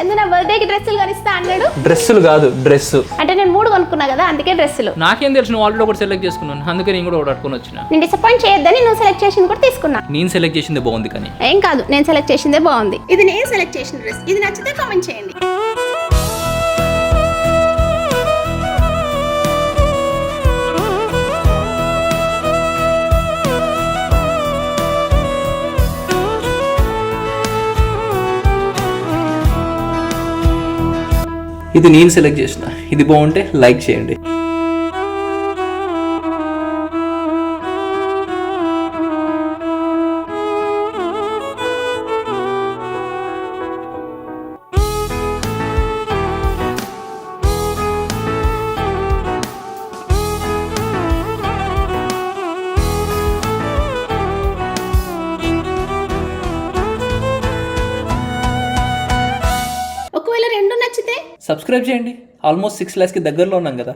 చందు నా బర్త్డేకి డ్రెస్సులు కొనిస్తా అన్నాడు. డ్రెస్సులు కాదు, డ్రెస్. అంటే నేను 3 కొనుక్కున్నా కదా, అందుకే డ్రెస్సులు. నాకేం తెలుసు, నువ్వు ఆల్రెడీ ఒకటి సెలెక్ట్ చేసుకున్నాను, అందుకే నేను కూడా ఒకటి అట్టుకొని వచ్చిన. నేను డిసప్పాయింట్ చేయొద్దని నువ్వు సెలెక్ట్ చేసింది కూడా తీసుకున్నా. నేను సెలెక్ట్ చేసింది బాగుంది కానీ. ఏం కాదు, నేను సెలెక్ట్ చేసిందే బాగుంది. ఇది నేను సెలెక్ట్ చేసిన డ్రెస్. ఇది నచ్చితే కామెంట్ చేయండి. ఇది నేను సెలెక్ట్ చేసిన. ఇది బాగుంటే లైక్ చేయండి. ఒకవేళ 2 నచ్చితే సబ్స్క్రైబ్ చేయండి. ఆల్మోస్ట్ 6 lakhs కి దగ్గరలో ఉన్నాం కదా.